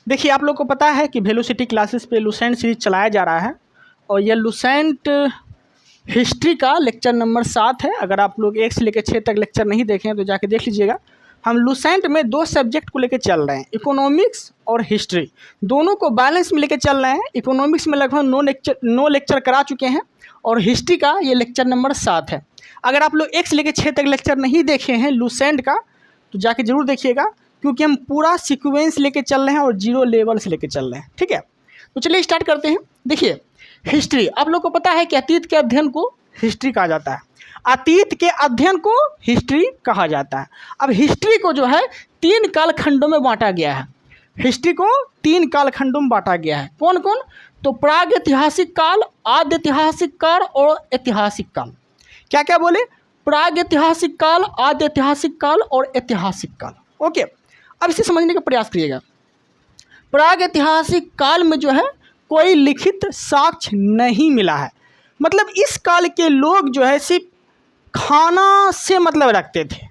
देखिए, आप लोग को पता है कि वेलोसिटी क्लासेस पे लुसेंट सीरीज चलाया जा रहा है और ये लुसेंट हिस्ट्री का लेक्चर नंबर 7 है। अगर आप लोग 1 से लेकर 6 तक लेक्चर नहीं देखे हैं तो जाके देख लीजिएगा। हम लुसेंट में 2 सब्जेक्ट को लेकर चल रहे हैं, इकोनॉमिक्स और हिस्ट्री, दोनों को बैलेंस में लेकर चल रहे हैं। इकोनॉमिक्स में लगभग 9 लेक्चर करा चुके हैं और हिस्ट्री का ये लेक्चर नंबर 7 है। अगर आप लोग 1 से लेकर 6 तक लेक्चर नहीं देखे हैं लुसेंट का तो जाके ज़रूर देखिएगा, क्योंकि हम पूरा सीक्वेंस लेके चल रहे हैं और 0 लेवल से लेके चल रहे हैं। ठीक है, तो चलिए स्टार्ट करते हैं। देखिए, हिस्ट्री, आप लोग को पता है कि अतीत के अध्ययन को हिस्ट्री कहा जाता है। अतीत के अध्ययन को हिस्ट्री कहा जाता है। अब हिस्ट्री को जो है 3 कालखंडों में बांटा गया है। हिस्ट्री को 3 कालखंडों में बांटा गया है। कौन कौन? तो प्राग ऐतिहासिक काल, आद्य ऐतिहासिक काल और ऐतिहासिक काल। क्या क्या बोले? प्राग ऐतिहासिक काल, आद्य ऐतिहासिक काल और ऐतिहासिक काल। ओके, अब इसे समझने का प्रयास करिएगा। प्राग ऐतिहासिक काल में जो है कोई लिखित साक्ष्य नहीं मिला है। मतलब इस काल के लोग जो है सिर्फ खाना से मतलब रखते थे,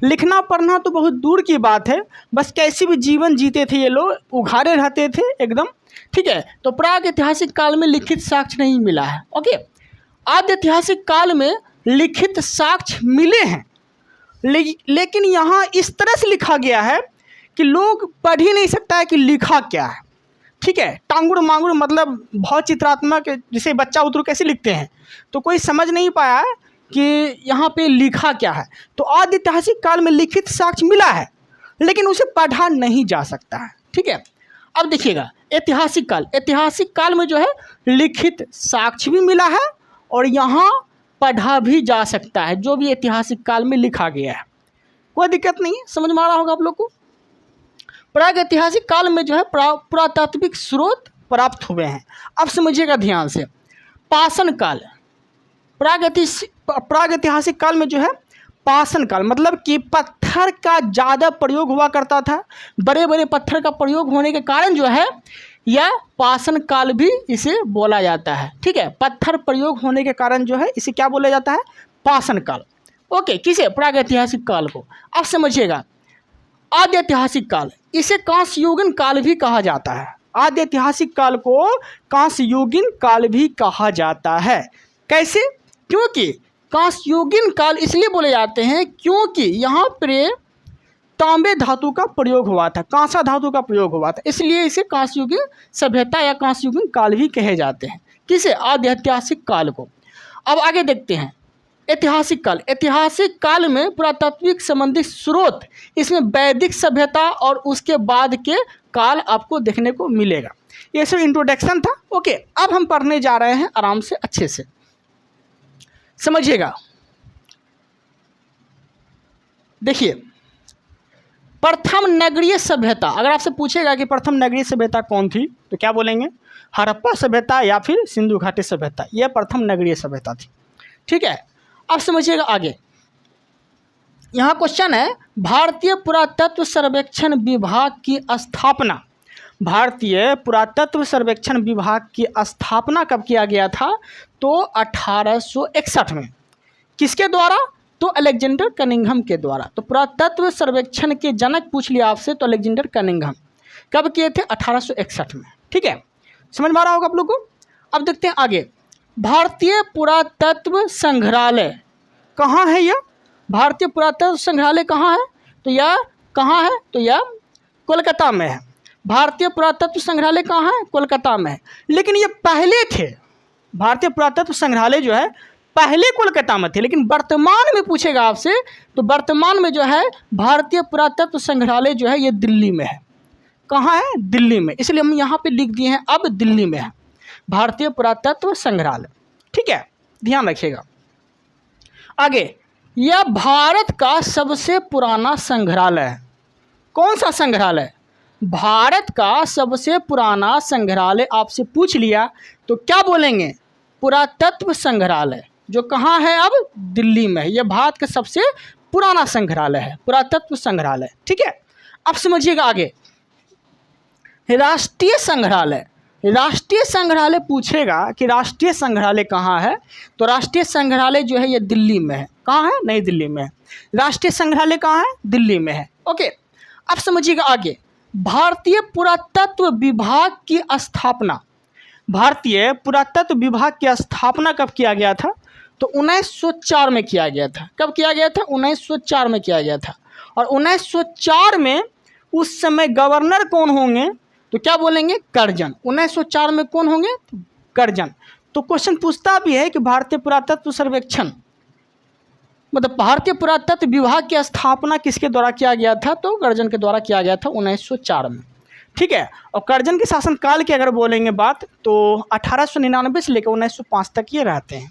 लिखना पढ़ना तो बहुत दूर की बात है, बस कैसे भी जीवन जीते थे ये लोग, उघारे रहते थे एकदम। ठीक है, तो प्राग ऐतिहासिक काल में लिखित साक्ष्य नहीं मिला है। ओके, आद्य ऐतिहासिक काल में लिखित साक्ष्य मिले हैं, लेकिन यहाँ इस तरह से लिखा गया है कि लोग पढ़ ही नहीं सकता है कि लिखा क्या है। ठीक है, टांगुड़ मांगुड़ मतलब बहुत चित्रात्मक, जिसे बच्चा उतरू कैसे लिखते हैं, तो कोई समझ नहीं पाया कि यहाँ पे लिखा क्या है। तो आद्य ऐतिहासिक काल में लिखित साक्ष्य मिला है, लेकिन उसे पढ़ा नहीं जा सकता है। ठीक है, अब देखिएगा ऐतिहासिक काल, ऐतिहासिक काल में जो है लिखित साक्ष्य भी मिला है और यहाँ पढ़ा भी जा सकता है, जो भी ऐतिहासिक काल में लिखा गया है। कोई दिक्कत नहीं है, समझ में आ रहा होगा आप लोग को। प्राग ऐतिहासिक काल में जो है पुरातात्विक स्रोत प्राप्त हुए हैं। अब समझिएगा ध्यान से, पाषाण काल, प्राग ऐतिहासिक काल में जो है पाषाण काल मतलब कि पत्थर का ज़्यादा प्रयोग हुआ करता था। बड़े बड़े पत्थर का प्रयोग होने के कारण जो है यह पाषाण काल भी इसे बोला जाता है। ठीक है, पत्थर प्रयोग होने के कारण जो है इसे क्या बोला जाता है? पाषाण काल। ओके, किसे? प्राग ऐतिहासिक काल को। अब समझिएगा आद्य ऐतिहासिक काल, इसे कांस्ययुगीन काल भी कहा जाता है। आद्य ऐतिहासिक काल को कांस्ययुगीन काल भी कहा जाता है। कैसे? क्योंकि कांस्ययुगीन काल इसलिए बोले जाते हैं क्योंकि यहाँ पर तांबे धातु का प्रयोग हुआ था, कांसा धातु का प्रयोग हुआ था, इसलिए इसे कांस्ययुगीन सभ्यता या कांस्ययुगीन काल भी कहे जाते हैं। किसे? आद्य ऐतिहासिक काल को। अब आगे देखते हैं ऐतिहासिक काल। ऐतिहासिक काल में पुरातात्विक संबंधित स्रोत, इसमें वैदिक सभ्यता और उसके बाद के काल आपको देखने को मिलेगा। ये सब इंट्रोडक्शन था। ओके, अब हम पढ़ने जा रहे हैं आराम से, अच्छे से समझिएगा। देखिए, प्रथम नगरीय सभ्यता, अगर आपसे पूछेगा कि प्रथम नगरीय सभ्यता कौन थी तो क्या बोलेंगे? हड़प्पा सभ्यता या फिर सिंधु घाटी सभ्यता, यह प्रथम नगरीय सभ्यता थी। ठीक है, अब समझिएगा आगे। यहाँ क्वेश्चन है, भारतीय पुरातत्व सर्वेक्षण विभाग की स्थापना, भारतीय पुरातत्व सर्वेक्षण विभाग की स्थापना कब किया गया था? तो 1861 में। किसके द्वारा? तो अलेक्जेंडर कनिंघम के द्वारा। तो पुरातत्व सर्वेक्षण के जनक पूछ लिया आपसे तो अलेक्जेंडर कनिंघम। कब किए थे? 1861 में। ठीक है, समझ में आ रहा होगा आप लोग को। अब देखते हैं आगे, भारतीय पुरातत्व संग्रहालय कहाँ है? यह भारतीय पुरातत्व संग्रहालय कहाँ है? तो यह कहाँ है? तो यह कोलकाता में है। भारतीय पुरातत्व संग्रहालय कहाँ है? कोलकाता में है। लेकिन ये पहले थे, भारतीय पुरातत्व संग्रहालय जो है पहले कोलकाता में थे, लेकिन वर्तमान में पूछेगा आपसे तो वर्तमान में जो है भारतीय पुरातत्व संग्रहालय जो है ये दिल्ली में है। कहाँ है? दिल्ली में। इसलिए हम यहाँ पे लिख दिए हैं अब दिल्ली में है भारतीय पुरातत्व संग्रहालय। ठीक है, ध्यान रखिएगा। आगे, यह भारत का सबसे पुराना संग्रहालय है। कौन सा संग्रहालय? भारत का सबसे पुराना संग्रहालय आपसे पूछ लिया तो क्या बोलेंगे? पुरातत्व संग्रहालय, जो कहाँ है? अब दिल्ली में है। यह भारत का सबसे पुराना संग्रहालय है, पुरातत्व संग्रहालय। ठीक है, अब समझिएगा आगे, राष्ट्रीय संग्रहालय। राष्ट्रीय संग्रहालय पूछेगा कि राष्ट्रीय संग्रहालय कहाँ है? तो राष्ट्रीय संग्रहालय जो है ये दिल्ली में है। कहाँ है? नई दिल्ली में है। राष्ट्रीय संग्रहालय कहाँ है? दिल्ली में है। ओके, अब समझिएगा आगे, भारतीय पुरातत्व विभाग की स्थापना, भारतीय पुरातत्व विभाग की स्थापना कब किया गया था? तो 1904 में किया गया था। कब किया गया था? 1904 में किया गया था। और 1904 में उस समय गवर्नर कौन होंगे? तो क्या बोलेंगे? कर्जन। 1904 में कौन होंगे? तो कर्जन। तो क्वेश्चन पूछता भी है कि भारतीय पुरातत्व सर्वेक्षण मतलब भारतीय पुरातत्व विभाग की स्थापना किसके द्वारा किया गया था? तो कर्जन के द्वारा किया गया था 1904 में। ठीक है। और कर्जन के शासनकाल की अगर बोलेंगे बात तो 1899 से लेकर 1905 तक ये रहते हैं।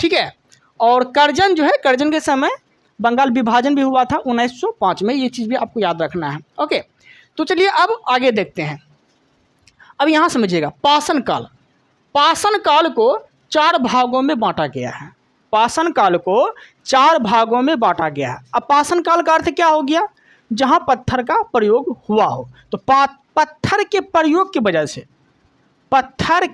ठीक है। और कर्जन जो है, कर्जन के समय बंगाल विभाजन भी हुआ था 1905 में, ये चीज़ भी आपको याद रखना है। ओके, तो चलिए अब आगे देखते हैं। अब यहाँ समझिएगा, पाषाण काल। पाषाण काल को 4 भागों में बांटा गया है। पाषाण काल को 4 भागों में बांटा गया है। अब पाषाण काल का अर्थ क्या हो गया? जहाँ पत्थर का प्रयोग हुआ हो। तो पत्थर के प्रयोग की वजह से, पत्थर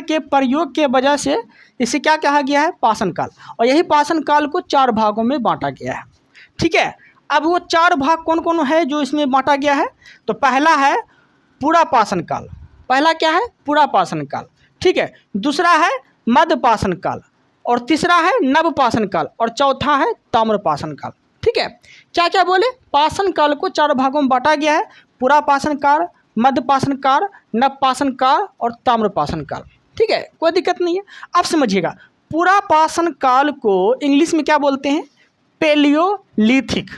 के प्रयोग के वजह से इसे क्या कहा गया है? पाषाण काल। और यही पाषाण काल को 4 भागों में बांटा गया है। ठीक है। अब वो 4 भाग कौन कौन है जो इसमें बांटा गया है? तो पहला है पूरा पाषाण काल। पहला क्या है? पूरा पाषाण काल। ठीक है। दूसरा है मध्य पाषाण काल, और तीसरा है नव पाषाण काल, और चौथा है ताम्र पाषाण काल। ठीक है। क्या क्या बोले? पाषाण काल को 4 भागों में बांटा गया है। पूरा पाषाण काल, मध्य पाषाण काल, नव पाषाण काल और ताम्र पाषाण काल। ठीक है, कोई दिक्कत नहीं है। अब समझिएगा, पूरा पाषाण काल को इंग्लिश में क्या बोलते हैं? पेलियोलिथिक।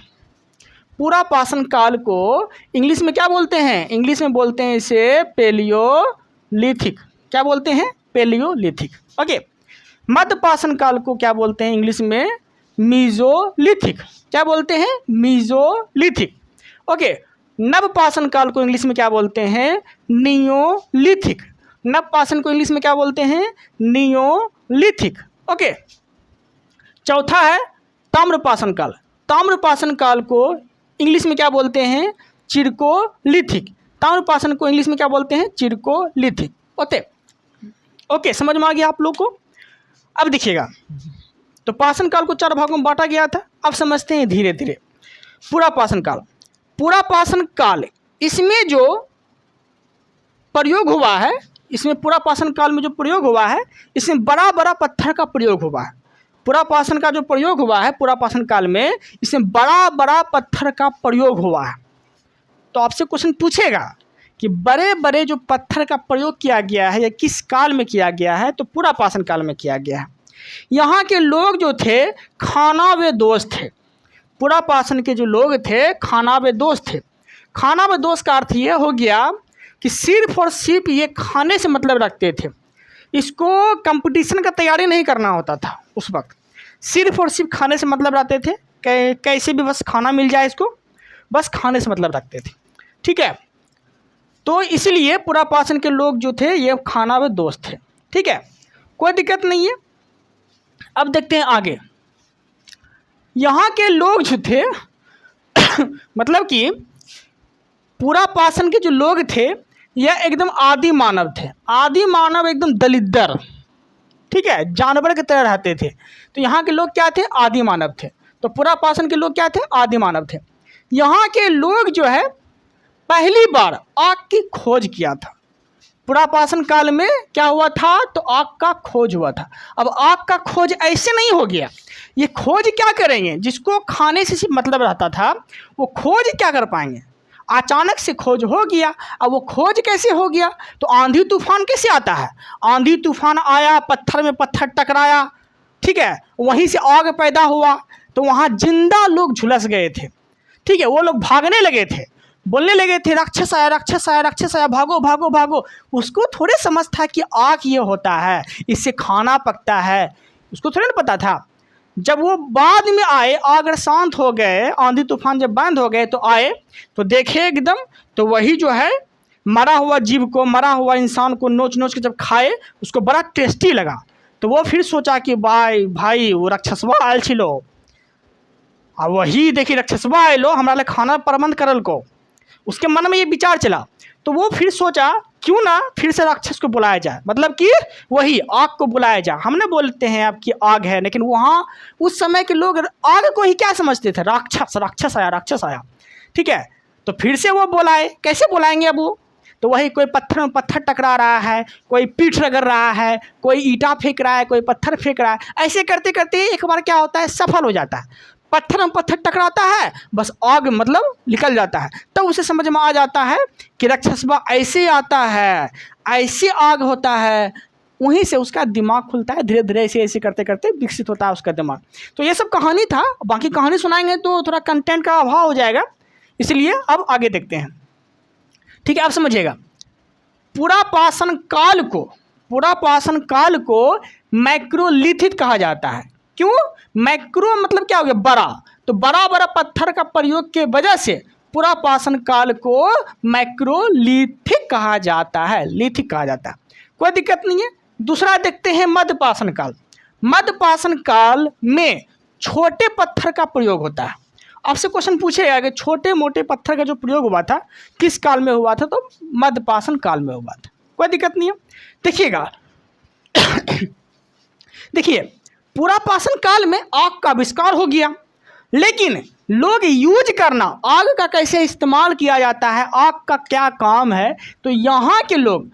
पूरा पाषाण काल को इंग्लिश में क्या बोलते हैं? इंग्लिश में बोलते हैं इसे पेलियोलिथिक। क्या बोलते हैं? पेलियोलिथिक। ओके। मध्य पाषाण काल को क्या बोलते हैं इंग्लिश में? मीजोलिथिक। क्या बोलते हैं? मीजोलिथिक। ओके। नव पाषाण काल को इंग्लिश में क्या बोलते हैं? नियोलिथिक। नव पाषाण को इंग्लिश में क्या बोलते हैं? नियोलिथिक। ओके। चौथा है ताम्र पाषाण काल। ताम्र पाषाण काल को इंग्लिश में क्या बोलते हैं? चिरकोलिथिक। ताम्र पाषाण को इंग्लिश में क्या बोलते हैं? चिरकोलिथिक। ओके, समझ में आ गया आप लोग को? अब देखिएगा, तो पाषाण काल को 4 भागों में बांटा गया था। अब समझते हैं धीरे धीरे पूरा पाषाण काल। पूरा पाषाण काल, इसमें जो प्रयोग हुआ है, इसमें पूरा पाषाण काल में जो प्रयोग हुआ है, इसमें बड़ा बड़ा पत्थर का प्रयोग हुआ है। पूरा पाषाण का जो प्रयोग हुआ है पूरा पाषाण काल में, इसमें बड़ा बड़ा पत्थर का प्रयोग हुआ है। तो आपसे क्वेश्चन पूछेगा कि बड़े बड़े जो पत्थर का प्रयोग किया गया है या किस काल में किया गया है? तो पूरा पाषाण काल में किया गया है। यहाँ के लोग जो थे खानाबदोश थे। पूरा पाषाण के जो लोग थे खानाबदोश थे। खानाबदोश का अर्थ ये हो गया कि सिर्फ और सिर्फ ये खाने से मतलब रखते थे। इसको कंपटीशन का तैयारी नहीं करना होता था उस वक्त। सिर्फ और सिर्फ खाने से मतलब रखते थे, कैसे भी बस खाना मिल जाए इसको, बस खाने से मतलब रखते थे। ठीक है। तो इसलिए पूरा पाषाण के लोग जो थे ये खानाबदोश थे। ठीक है, कोई दिक्कत नहीं है। अब देखते हैं आगे। यहाँ के लोग जो थे मतलब कि पूरा पाषाण के जो लोग थे यह एकदम आदि मानव थे। आदि मानव एकदम दलिद्दर, ठीक है, जानवर की तरह रहते थे। तो यहाँ के लोग क्या थे? आदि मानव थे। तो पूरा पाषाण के लोग क्या थे? आदि मानव थे। यहाँ के लोग जो है पहली बार आग की खोज किया था। पूरा पाषाण काल में क्या हुआ था? तो आग का खोज हुआ था। अब आग का खोज ऐसे नहीं हो गया। ये खोज क्या करेंगे? जिसको खाने से मतलब रहता था वो खोज क्या कर पाएंगे? अचानक से खोज हो गया। अब वो खोज कैसे हो गया? तो आंधी तूफान कैसे आता है? आंधी तूफान आया, पत्थर में पत्थर टकराया, ठीक है, वहीं से आग पैदा हुआ। तो वहाँ जिंदा लोग झुलस गए थे। ठीक है, वो लोग भागने लगे थे, बोलने लगे थे राक्षस आया, राक्षस आया, राक्षस आया, भागो भागो भागो। उसको थोड़े समझ था कि आग ये होता है, इससे खाना पकता है, उसको थोड़े ना पता था। जब वो बाद में आए, अगर शांत हो गए, आंधी तूफान जब बंद हो गए तो आए तो देखे एकदम, तो वही जो है मरा हुआ जीव को, मरा हुआ इंसान को नोच नोच के जब खाए उसको बड़ा टेस्टी लगा। तो वो फिर सोचा कि भाई वो राक्षसवा आयल छिलो, आ वही देखी राक्षसवा आयलो हमरा ले खाना प्रबंध करल को। उसके मन में ये विचार चला। तो वो फिर सोचा क्यों ना फिर से राक्षस को बुलाया जाए, मतलब कि वही आग को बुलाया जाए। हमने बोलते हैं आपकी आग है, लेकिन वहाँ उस समय के लोग आग को ही क्या समझते थे? राक्षस, राक्षस आया, राक्षस आया। ठीक है, तो फिर से वो बोलाए, कैसे बुलाएंगे अब वो? तो वही कोई पत्थर में पत्थर टकरा रहा है, कोई पीठ रगड़ रहा है, कोई ईंटा फेंक रहा है, कोई पत्थर फेंक रहा है। ऐसे करते करते एक बार क्या होता है, सफल हो जाता है। पत्थर में पत्थर टकराता है, बस आग मतलब निकल जाता है। तब उसे समझ में आ जाता है कि राक्षसबा ऐसे आता है, ऐसे आग होता है। वहीं से उसका दिमाग खुलता है, धीरे धीरे ऐसे ऐसे करते करते विकसित होता है उसका दिमाग। तो ये सब कहानी था। बाकी कहानी सुनाएंगे तो थोड़ा कंटेंट का अभाव हो जाएगा, इसलिए अब आगे देखते हैं। ठीक है, आप समझिएगा। पुरापाषाण काल को मैक्रोलिथिक कहा जाता है। क्यों? मैक्रो मतलब क्या हो गया, बड़ा। तो बड़ा बड़ा पत्थर का प्रयोग के वजह से पुरापाषाण काल को मैक्रोलिथिक कहा जाता है, लिथिक कहा जाता है। कोई दिक्कत नहीं है। दूसरा देखते हैं मध्यपाषाण काल। मध्यपाषाण काल में छोटे पत्थर का प्रयोग होता है। आपसे क्वेश्चन पूछेगा कि छोटे मोटे पत्थर का जो प्रयोग हुआ था किस काल में हुआ था? तो मध्यपाषाण काल में हुआ था। कोई दिक्कत नहीं है। देखिएगा देखिए, पुरापाषाण काल में आग का आविष्कार हो गया, लेकिन लोग यूज करना, आग का कैसे इस्तेमाल किया जाता है, आग का क्या काम है, तो यहाँ के लोग,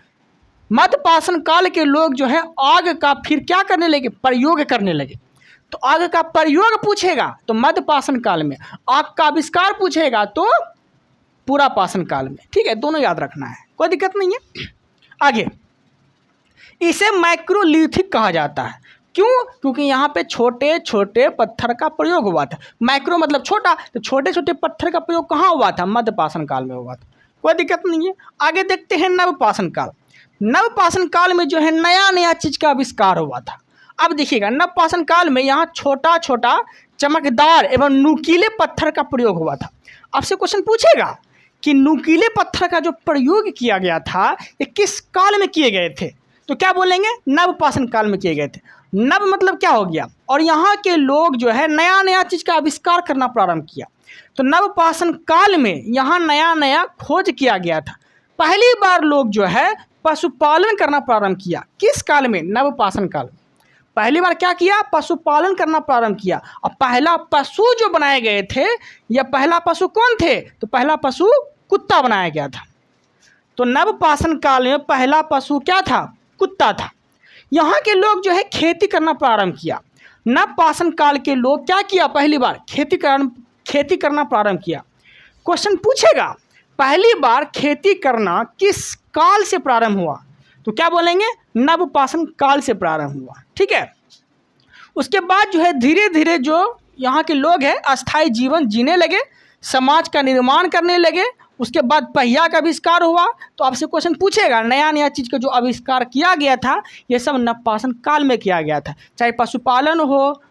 मध्यपाषाण काल के लोग जो है आग का फिर क्या करने लगे, प्रयोग करने लगे। तो आग का प्रयोग पूछेगा तो मध्यपाषाण काल में, आग का आविष्कार पूछेगा तो पुरापाषाण काल में। ठीक है, दोनों याद रखना है, कोई दिक्कत नहीं है। आगे, इसे मैक्रोलिथिक कहा जाता है। क्यों? क्योंकि यहाँ पे छोटे छोटे पत्थर का प्रयोग हुआ था। मैक्रो मतलब छोटा, तो छोटे छोटे पत्थर का प्रयोग कहाँ हुआ था? मध्यपाषाण काल में हुआ था। कोई दिक्कत नहीं है। आगे देखते हैं नवपाषाण काल। नवपाषाण काल में जो है नया नया चीज का आविष्कार हुआ था। अब देखिएगा, नवपाषाण काल में यहाँ छोटा छोटा चमकदार एवं नुकीले पत्थर का प्रयोग हुआ था। आपसे क्वेश्चन पूछेगा कि नुकीले पत्थर का जो प्रयोग किया गया था ये किस काल में किए गए थे? तो क्या बोलेंगे? नवपाषाण काल में किए गए थे। नव मतलब क्या हो गया, और यहाँ के लोग जो है नया नया चीज का आविष्कार करना प्रारंभ किया। तो नवपाषाण काल में यहाँ नया नया खोज किया गया था। पहली बार लोग जो है पशुपालन करना प्रारंभ किया। किस काल में? नवपाषाण काल में। पहली बार क्या किया? पशुपालन करना प्रारंभ किया। और पहला पशु जो बनाए गए थे, या पहला पशु कौन थे? तो पहला पशु कुत्ता बनाया गया था। तो नवपाषाण काल में पहला पशु क्या था? कुत्ता था। यहाँ के लोग जो है खेती करना प्रारंभ किया। नवपाषाण काल के लोग क्या किया? पहली बार खेती करना प्रारंभ किया। क्वेश्चन पूछेगा, पहली बार खेती करना किस काल से प्रारंभ हुआ? तो क्या बोलेंगे? नवपाषाण काल से प्रारंभ हुआ। ठीक है। उसके बाद जो है धीरे धीरे जो यहाँ के लोग हैं अस्थायी जीवन जीने लगे, समाज का निर्माण करने लगे। उसके बाद पहिया का आविष्कार हुआ। तो आपसे क्वेश्चन पूछेगा, नया नया चीज़ का जो आविष्कार किया गया था ये सब नवपाषाण काल में किया गया था। चाहे पशुपालन हो,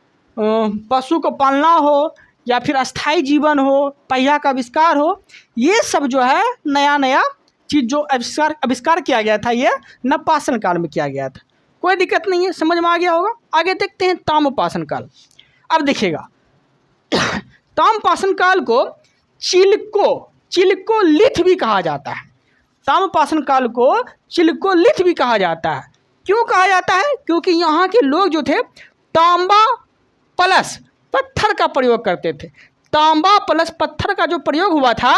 पशु को पालना हो, या फिर अस्थायी जीवन हो, पहिया का आविष्कार हो, ये सब जो है नया नया चीज़ जो आविष्कार किया गया था ये नवपाषाण काल में किया गया था। कोई दिक्कत नहीं है, समझ में आ गया होगा। आगे देखते हैं ताम्रपाषाण काल। अब देखिएगा, ताम्रपाषाण काल को चिल्कोलिथ भी कहा जाता है। ताम्रपाषाण काल को चिल्कोलिथ भी कहा जाता है। क्यों कहा जाता है? क्योंकि यहाँ के लोग जो थे तांबा प्लस पत्थर का प्रयोग करते थे। तांबा प्लस पत्थर का जो प्रयोग हुआ था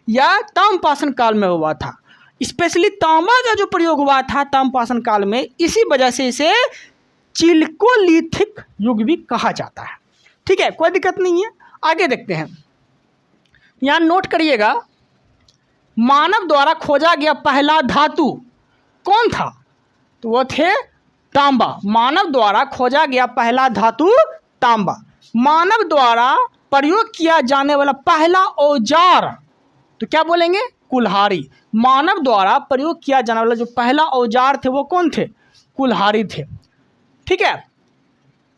यह ताम्रपाषाण काल में हुआ था। स्पेशली तांबा का जो प्रयोग हुआ था ताम्रपाषाण काल में, इसी वजह से इसे चिल्कोलिथिक युग भी कहा जाता है। ठीक है, कोई दिक्कत नहीं है। आगे देखते हैं, यहाँ नोट करिएगा, मानव द्वारा खोजा गया पहला धातु कौन था? तो वो थे तांबा। मानव द्वारा खोजा गया पहला धातु तांबा। मानव द्वारा प्रयोग किया जाने वाला पहला औजार, तो क्या बोलेंगे? कुल्हाड़ी। मानव द्वारा प्रयोग किया जाने वाला जो पहला औजार थे वो कौन थे? कुल्हाड़ी थे। ठीक है।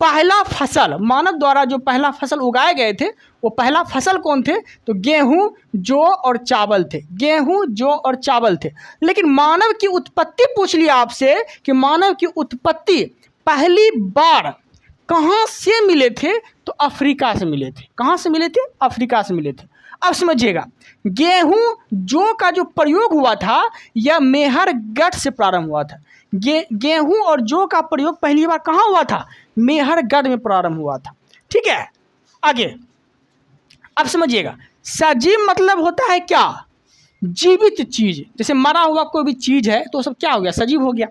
पहला फसल, मानव द्वारा जो पहला फसल उगाए गए थे वो पहला फसल कौन थे? तो गेहूं, जौ और चावल थे। गेहूं, जौ और चावल थे। लेकिन मानव की उत्पत्ति पूछ लिया आपसे कि मानव की उत्पत्ति पहली बार कहाँ से मिले थे? तो अफ्रीका से मिले थे। कहाँ से मिले थे? अफ्रीका से मिले थे। अब समझिएगा, गेहूं, जौ का जो प्रयोग हुआ था यह मेहरगढ़ से प्रारंभ हुआ था। गेहूं और जौ का प्रयोग पहली बार कहाँ हुआ था? मेहरगढ़ में प्रारंभ हुआ था। ठीक है। आगे अब समझिएगा, सजीव मतलब होता है क्या, जीवित चीज़। जैसे मरा हुआ कोई भी चीज़ है तो सब क्या हो गया, सजीव हो गया।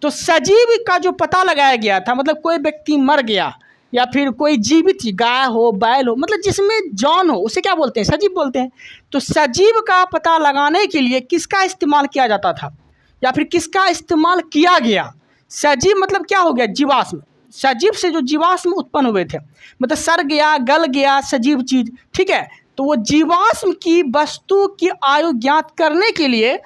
तो सजीव का जो पता लगाया गया था, मतलब कोई व्यक्ति मर गया या फिर कोई जीवित गाय हो बैल हो, मतलब जिसमें जान हो, उसे क्या बोलते हैं, सजीव बोलते हैं। तो सजीव का पता लगाने के लिए किसका इस्तेमाल किया जाता था या फिर किसका इस्तेमाल किया गया। सजीव मतलब क्या हो गया, जीवाश्म। सजीव से जो जीवाश्म उत्पन्न हुए थे, मतलब सड़ गया गल गया सजीव चीज़, ठीक है। तो वो जीवाश्म की वस्तु की आयु ज्ञात करने के लिए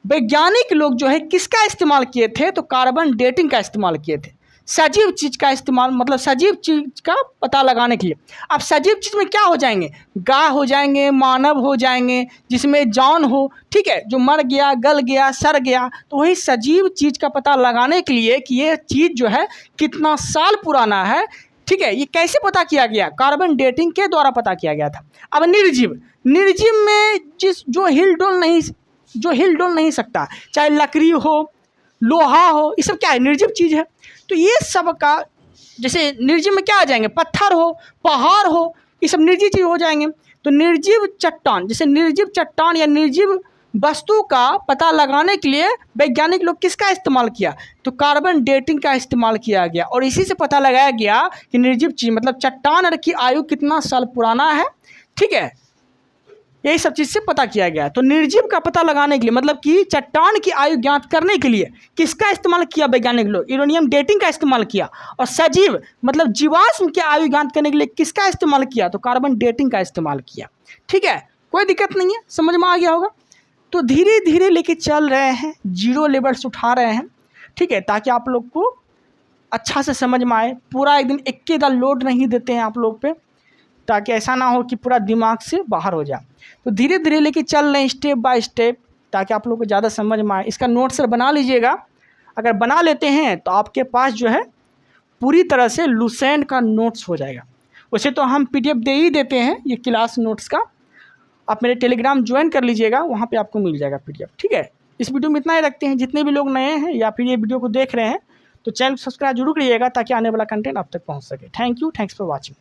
वैज्ञानिक लोग जो है किसका इस्तेमाल किए थे, तो कार्बन डेटिंग का इस्तेमाल किए थे। सजीव चीज़ का इस्तेमाल मतलब सजीव चीज़ का पता लगाने के लिए। अब सजीव चीज़ में क्या हो जाएंगे, गाय हो जाएंगे, मानव हो जाएंगे, जिसमें जान हो, ठीक है, जो मर गया गल गया सड़ गया। तो वही सजीव चीज़ का पता लगाने के लिए कि ये चीज़ जो है कितना साल पुराना है, ठीक है, ये कैसे पता किया गया, कार्बन डेटिंग के द्वारा पता किया गया था। अब निर्जीव, निर्जीव में जो हिल डुल नहीं सकता, चाहे लकड़ी हो, लोहा हो, ये सब क्या है, निर्जीव चीज़ है। तो ये सब का, जैसे निर्जीव में क्या आ जाएंगे, पत्थर हो, पहाड़ हो, ये सब निर्जीव चीज़ हो जाएंगे। तो निर्जीव चट्टान, जैसे निर्जीव चट्टान या निर्जीव वस्तु का पता लगाने के लिए वैज्ञानिक लोग किसका इस्तेमाल किया, तो कार्बन डेटिंग का इस्तेमाल किया गया। और इसी से पता लगाया गया कि निर्जीव चीज़ मतलब चट्टान की आयु कितना साल पुराना है, ठीक है, यही सब चीज़ से पता किया गया। तो निर्जीव का पता लगाने के लिए मतलब कि चट्टान की आयु ज्ञात करने के लिए किसका इस्तेमाल किया वैज्ञानिक लोग, यूरेनियम डेटिंग का इस्तेमाल किया। और सजीव मतलब जीवाश्म की आयु ज्ञात करने के लिए किसका इस्तेमाल किया, तो कार्बन डेटिंग का इस्तेमाल किया, ठीक है। कोई दिक्कत नहीं है, समझ में आ गया होगा। तो धीरे धीरे लेके चल रहे हैं, जीरो लेवल्स उठा रहे हैं, ठीक है, ताकि आप लोग को अच्छा से समझ में आए। पूरा एक दिन एक लोड नहीं देते हैं आप लोग पे, ताकि ऐसा ना हो कि पूरा दिमाग से बाहर हो जाए। तो धीरे धीरे लेके चल रहे हैं स्टेप बाय स्टेप, ताकि आप लोग को ज़्यादा समझ में आए। इसका नोट्स बना लीजिएगा। अगर बना लेते हैं तो आपके पास जो है पूरी तरह से लुसेंट का नोट्स हो जाएगा। वैसे तो हम PDF दे ही देते हैं ये क्लास नोट्स का, आप मेरे टेलीग्राम ज्वाइन कर लीजिएगा, वहाँ पे आपको मिल जाएगा PDF, ठीक है। इस वीडियो में इतना ही रखते हैं। जितने भी लोग नए हैं या फिर ये वीडियो को देख रहे हैं तो चैनल को सब्सक्राइब जरूर करिएगा, ताकि आने वाला कंटेंट आप तक पहुँच सके। Thank you, thanks for watching.